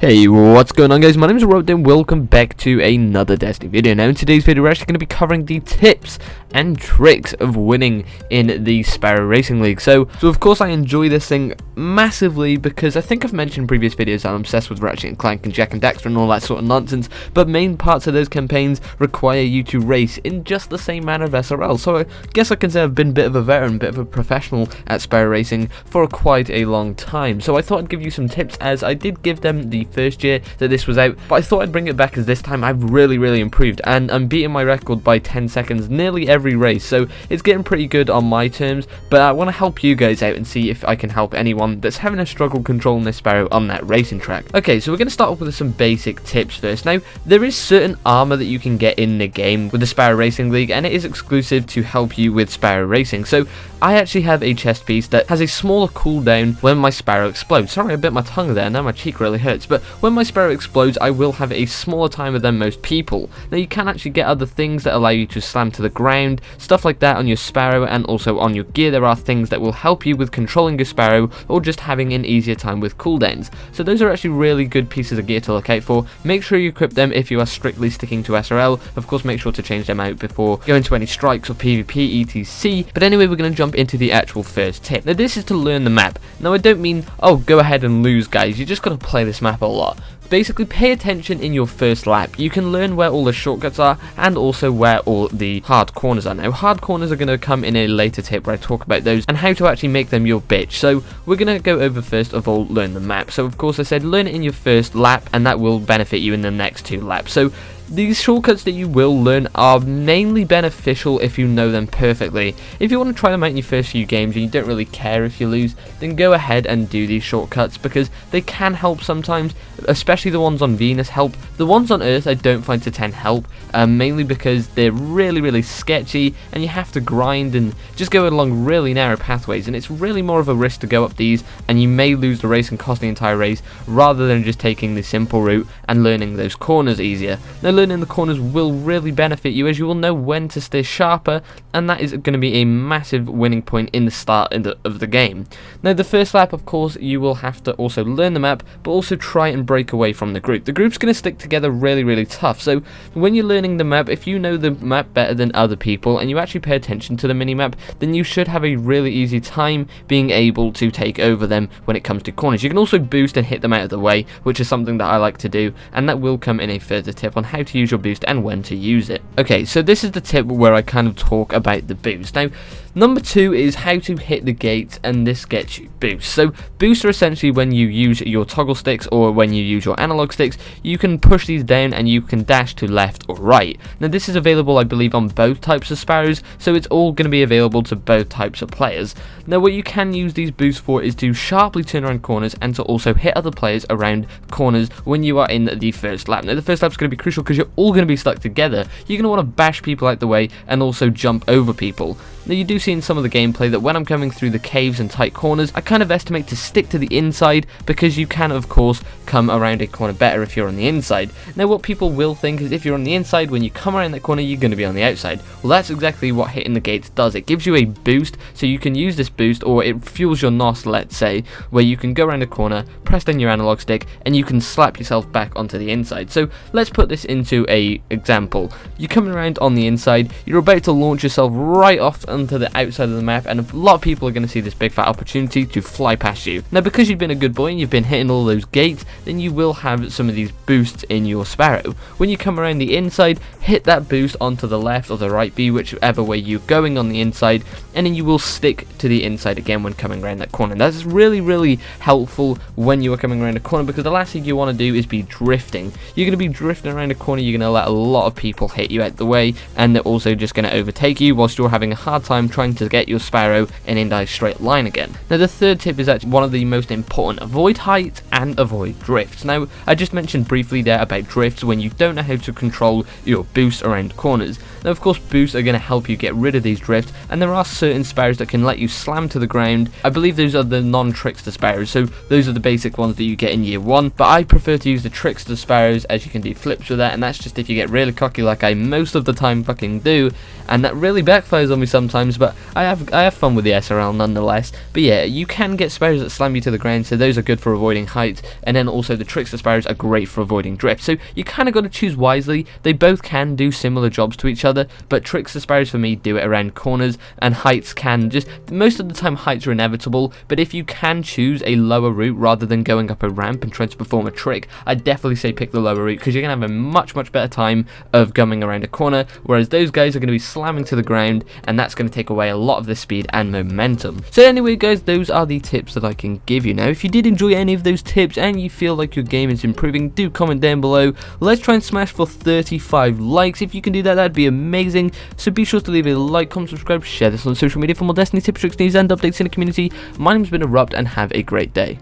Hey, what's going on guys, my name is Erupteu and welcome back to another Destiny video. Now in today's video we're actually going to be covering the tips and tricks of winning in the Sparrow Racing League. So of course I enjoy this thing massively because I think I've mentioned in previous videos I'm obsessed with Ratchet and Clank and Jack and Daxter and all that sort of nonsense, but main parts of those campaigns require you to race in just the same manner of SRL. So I guess I can say I've been a bit of a veteran, bit of a professional at Sparrow Racing for quite a long time. So I thought I'd give you some tips, as I did give them the first year that this was out, but I thought I'd bring it back as this time I've really improved and I'm beating my record by 10 seconds nearly every race, so it's getting pretty good on my terms. But I want to help you guys out and see if I can help anyone that's having a struggle controlling their Sparrow on that racing track. Okay, so we're going to start off with some basic tips first. Now there is certain armor that you can get in the game with the Sparrow Racing League, and it is exclusive to help you with Sparrow Racing. So I actually have a chest piece that has a smaller cooldown when my Sparrow explodes. Sorry, I bit my tongue there, now my cheek really hurts. But when my Sparrow explodes, I will have a smaller timer than most people. Now you can actually get other things that allow you to slam to the ground, stuff like that on your Sparrow, and also on your gear there are things that will help you with controlling your Sparrow or just having an easier time with cooldowns. So those are actually really good pieces of gear to look out for. Make sure you equip them if you are strictly sticking to SRL. Of course make sure to change them out before going to any strikes or PvP etc. But anyway, we're going to jump into the actual first tip. Now this is to learn the map. Now I don't mean, oh, go ahead and lose guys, you just got to play this map a lot. Basically pay attention in your first lap. You can learn where all the shortcuts are and also where all the hard corners are. Now hard corners are going to come in a later tip where I talk about those and how to actually make them your bitch. So we're going to go over first of all learn the map. So of course I said learn it in your first lap and that will benefit you in the next two laps. So these shortcuts that you will learn are mainly beneficial if you know them perfectly. If you want to try them out in your first few games and you don't really care if you lose, then go ahead and do these shortcuts because they can help sometimes, especially the ones on Venus help. The ones on Earth I don't find to 10 help, mainly because they're really sketchy and you have to grind and just go along really narrow pathways, and it's really more of a risk to go up these and you may lose the race and cost the entire race rather than just taking the simple route and learning those corners easier. Now learning the corners will really benefit you, as you will know when to stay sharper, and that is going to be a massive winning point in the start of the game. Now the first lap of course you will have to also learn the map, but also try and break away from the group. The group's going to stick together really tough, so when you're learning the map, if you know the map better than other people and you actually pay attention to the mini-map, then you should have a really easy time being able to take over them when it comes to corners. You can also boost and hit them out of the way, which is something that I like to do, and that will come in a further tip on how to use your boost and when to use it. Okay, so this is the tip where I kind of talk about the boost. Now number 2 is how to hit the gates, and this gets you boosts. So boosts are essentially when you use your toggle sticks or when you use your analog sticks, you can push these down and you can dash to left or right. Now this is available I believe on both types of Sparrows, so it's all going to be available to both types of players. Now what you can use these boosts for is to sharply turn around corners and to also hit other players around corners when you are in the first lap. Now the first lap is going to be crucial because you're all going to be stuck together. You're going to want to bash people out the way and also jump over people. Now you do see in some of the gameplay that when I'm coming through the caves and tight corners, I kind of estimate to stick to the inside because you can of course come around a corner better if you're on the inside. Now what people will think is if you're on the inside, when you come around that corner you're going to be on the outside. Well, that's exactly what hitting the gates does. It gives you a boost, so you can use this boost, or it fuels your NOS, let's say, where you can go around a corner, press down your analog stick and you can slap yourself back onto the inside. So let's put this into a example. You're coming around on the inside, you're about to launch yourself right off onto the outside of the map, and a lot of people are going to see this big fat opportunity to fly past you. Now because you've been a good boy and you've been hitting all those gates, then you will have some of these boosts in your Sparrow. When you come around the inside, hit that boost onto the left or the right B, whichever way you're going on the inside, and then you will stick to the inside again when coming around that corner. That's really helpful when you are coming around a corner, because the last thing you want to do is be drifting. You're going to be drifting around a corner, you're going to let a lot of people hit you out the way, and they're also just going to overtake you whilst you're having a hard time trying to get your Sparrow in a nice straight line again. Now the third tip is actually one of the most important. Avoid height and avoid drifts. Now I just mentioned briefly there about drifts when you don't know how to control your boost around corners. Now of course boosts are going to help you get rid of these drifts, and there are certain Sparrows that can let you slam to the ground. I believe those are the non-trickster Sparrows, so those are the basic ones that you get in year 1, but I prefer to use the trickster Sparrows, as you can do flips with that, and that's just if you get really cocky like I most of the time fucking do, and that really backfires on me sometimes, but I have fun with the SRL nonetheless. But yeah, you can get Sparrows that slam you to the ground, so those are good for avoiding height, and then also the trickster Sparrows are great for avoiding drift, so you kind of got to choose wisely. They both can do similar jobs to each other, but trickster Sparrows for me do it around corners, and heights can just, most of the time heights are inevitable, but if you can choose a lower route rather than going up a ramp and trying to perform a trick, I'd definitely say pick the lower route, because you're going to have a much better time of gumming around a corner, whereas those guys are going to be slamming to the ground, and that's going to take away a lot of the speed and momentum. So anyway guys, those are the tips that I can give you. Now if you did enjoy any of those tips and you feel like your game is improving, do comment down below. Let's try and smash for 35 likes. If you can do that, that'd be amazing. So be sure to leave a like, comment, subscribe, share this on social media for more Destiny tips, tricks, news and updates in the community. My name's been Erupt, and have a great day.